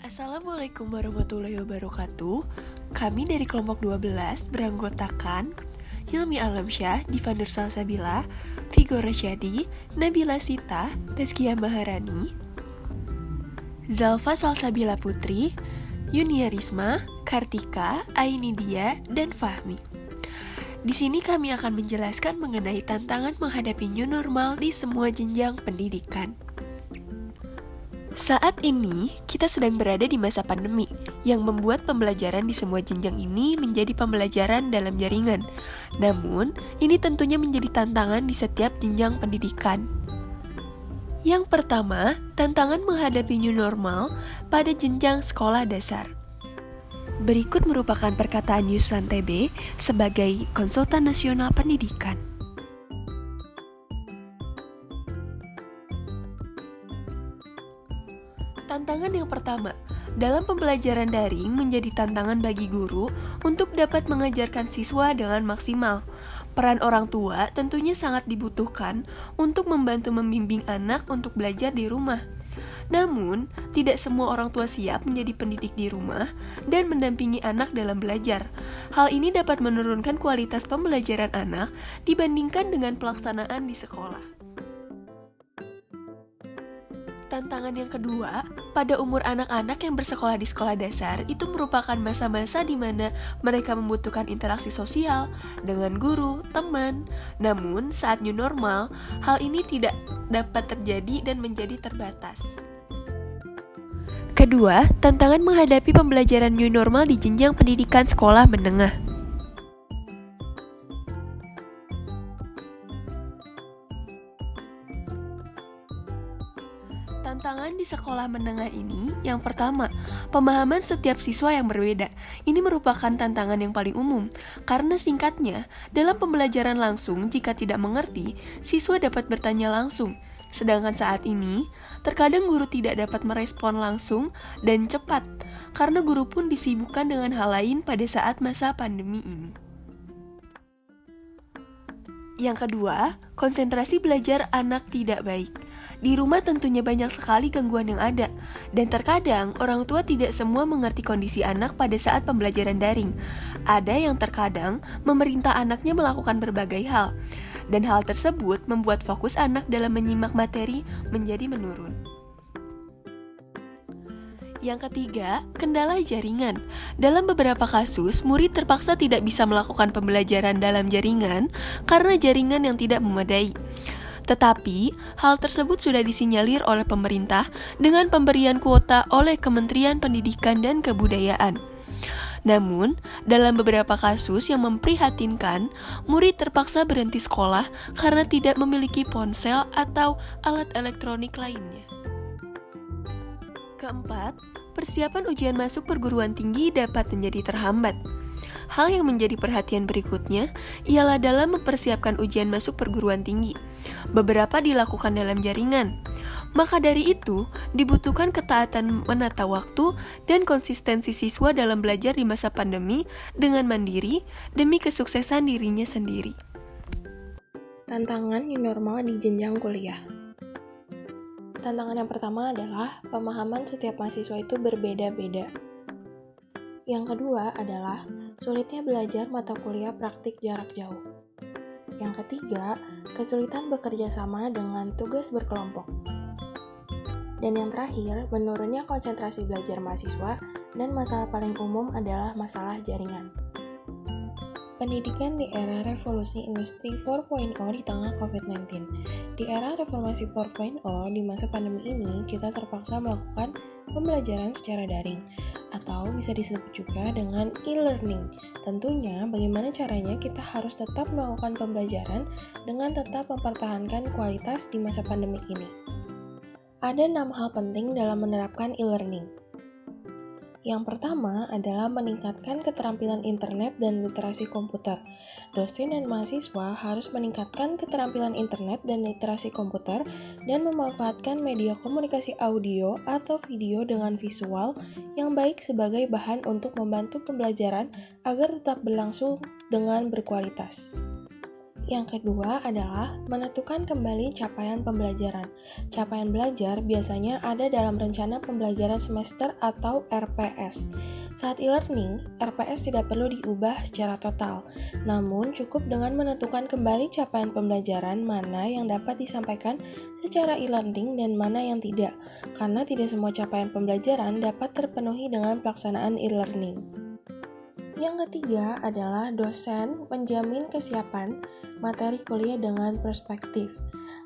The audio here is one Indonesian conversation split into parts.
Assalamualaikum warahmatullahi wabarakatuh. Kami dari kelompok 12 beranggotakan Hilmi Alamsyah, Diva Nur Salsabila, Vigo Rasyadi, Nabila Sita, Tazkiyah Maharani, Zalfa Salsabila Putri, Yunia Risma, Kartika, Aini Dia, dan Fahmi. Di sini kami akan menjelaskan mengenai tantangan menghadapi new normal di semua jenjang pendidikan. Saat ini, kita sedang berada di masa pandemi, yang membuat pembelajaran di semua jenjang ini menjadi pembelajaran dalam jaringan. Namun, ini tentunya menjadi tantangan di setiap jenjang pendidikan. Yang pertama, tantangan menghadapi new normal pada jenjang sekolah dasar. Berikut merupakan perkataan Yusran TB sebagai Konsultan Nasional Pendidikan. Tantangan yang pertama, dalam pembelajaran daring menjadi tantangan bagi guru untuk dapat mengajarkan siswa dengan maksimal. Peran orang tua tentunya sangat dibutuhkan untuk membantu membimbing anak untuk belajar di rumah. Namun, tidak semua orang tua siap menjadi pendidik di rumah dan mendampingi anak dalam belajar. Hal ini dapat menurunkan kualitas pembelajaran anak dibandingkan dengan pelaksanaan di sekolah. Tantangan yang kedua, pada umur anak-anak yang bersekolah di sekolah dasar itu merupakan masa-masa di mana mereka membutuhkan interaksi sosial dengan guru, teman. Namun, saat new normal, hal ini tidak dapat terjadi dan menjadi terbatas. Kedua, tantangan menghadapi pembelajaran new normal di jenjang pendidikan sekolah menengah. Tantangan di sekolah menengah ini, yang pertama, pemahaman setiap siswa yang berbeda. Ini merupakan tantangan yang paling umum, karena singkatnya, dalam pembelajaran langsung, jika tidak mengerti, siswa dapat bertanya langsung. Sedangkan saat ini, terkadang guru tidak dapat merespon langsung dan cepat, karena guru pun disibukkan dengan hal lain pada saat masa pandemi ini. Yang kedua, konsentrasi belajar anak tidak baik. Di rumah tentunya banyak sekali gangguan yang ada, dan terkadang orang tua tidak semua mengerti kondisi anak pada saat pembelajaran daring. Ada yang terkadang memerintah anaknya melakukan berbagai hal, dan hal tersebut membuat fokus anak dalam menyimak materi menjadi menurun. Yang ketiga, kendala jaringan. Dalam beberapa kasus, murid terpaksa tidak bisa melakukan pembelajaran dalam jaringan karena jaringan yang tidak memadai. Tetapi, hal tersebut sudah disinyalir oleh pemerintah dengan pemberian kuota oleh Kementerian Pendidikan dan Kebudayaan. Namun, dalam beberapa kasus yang memprihatinkan, murid terpaksa berhenti sekolah karena tidak memiliki ponsel atau alat elektronik lainnya. Keempat, persiapan ujian masuk perguruan tinggi dapat menjadi terhambat. Hal yang menjadi perhatian berikutnya ialah dalam mempersiapkan ujian masuk perguruan tinggi. Beberapa dilakukan dalam jaringan. Maka dari itu, dibutuhkan ketaatan menata waktu dan konsistensi siswa dalam belajar di masa pandemi dengan mandiri demi kesuksesan dirinya sendiri. Tantangan new normal di jenjang kuliah. Tantangan yang pertama adalah pemahaman setiap mahasiswa itu berbeda-beda. Yang kedua adalah sulitnya belajar mata kuliah praktik jarak jauh. Yang ketiga, kesulitan bekerja sama dengan tugas berkelompok. Dan yang terakhir, menurunnya konsentrasi belajar mahasiswa dan masalah paling umum adalah masalah jaringan. Pendidikan di era revolusi industri 4.0 di tengah COVID-19. Di era reformasi 4.0 di masa pandemi ini, kita terpaksa melakukan pembelajaran secara daring, atau bisa disebut juga dengan e-learning. Tentunya, bagaimana caranya kita harus tetap melakukan pembelajaran dengan tetap mempertahankan kualitas di masa pandemi ini. Ada 6 hal penting dalam menerapkan e-learning. Yang pertama adalah meningkatkan keterampilan internet dan literasi komputer. Dosen dan mahasiswa harus meningkatkan keterampilan internet dan literasi komputer dan memanfaatkan media komunikasi audio atau video dengan visual yang baik sebagai bahan untuk membantu pembelajaran agar tetap berlangsung dengan berkualitas. Yang kedua adalah menentukan kembali capaian pembelajaran. Capaian belajar biasanya ada dalam rencana pembelajaran semester atau RPS. Saat e-learning, RPS tidak perlu diubah secara total, namun cukup dengan menentukan kembali capaian pembelajaran mana yang dapat disampaikan secara e-learning dan mana yang tidak, karena tidak semua capaian pembelajaran dapat terpenuhi dengan pelaksanaan e-learning. Yang ketiga adalah dosen menjamin kesiapan materi kuliah dengan perspektif.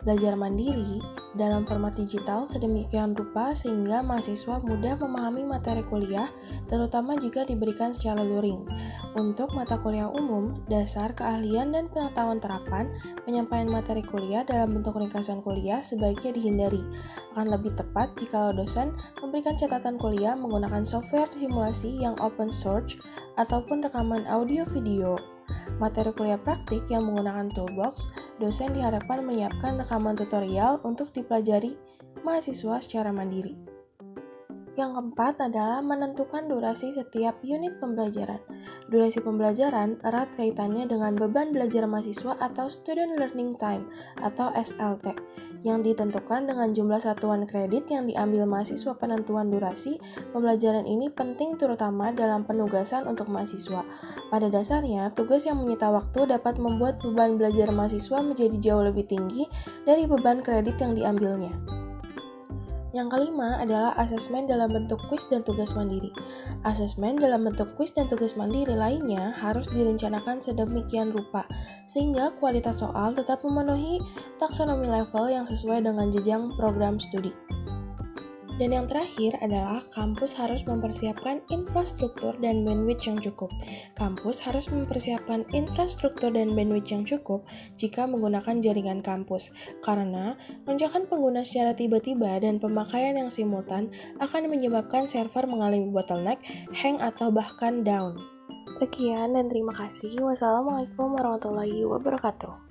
Belajar mandiri dalam format digital sedemikian rupa sehingga mahasiswa mudah memahami materi kuliah, terutama jika diberikan secara luring. Untuk mata kuliah umum, dasar, keahlian, dan pengetahuan terapan, penyampaian materi kuliah dalam bentuk ringkasan kuliah sebaiknya dihindari. Akan lebih tepat jika dosen memberikan catatan kuliah menggunakan software simulasi yang open source ataupun rekaman audio video. Materi kuliah praktik yang menggunakan toolbox, dosen diharapkan menyiapkan rekaman tutorial untuk dipelajari mahasiswa secara mandiri. Yang keempat adalah menentukan durasi setiap unit pembelajaran. Durasi pembelajaran erat kaitannya dengan beban belajar mahasiswa atau Student Learning Time atau SLT, yang ditentukan dengan jumlah satuan kredit yang diambil mahasiswa. Penentuan durasi pembelajaran ini penting terutama dalam penugasan untuk mahasiswa. Pada dasarnya, tugas yang menyita waktu dapat membuat beban belajar mahasiswa menjadi jauh lebih tinggi dari beban kredit yang diambilnya. Yang kelima adalah asesmen dalam bentuk kuis dan tugas mandiri. Asesmen dalam bentuk kuis dan tugas mandiri lainnya harus direncanakan sedemikian rupa, sehingga kualitas soal tetap memenuhi taksonomi level yang sesuai dengan jenjang program studi. Dan yang terakhir adalah kampus harus mempersiapkan infrastruktur dan bandwidth yang cukup. Kampus harus mempersiapkan infrastruktur dan bandwidth yang cukup jika menggunakan jaringan kampus, karena lonjakan pengguna secara tiba-tiba dan pemakaian yang simultan akan menyebabkan server mengalami bottleneck, hang, atau bahkan down. Sekian dan terima kasih. Wassalamualaikum warahmatullahi wabarakatuh.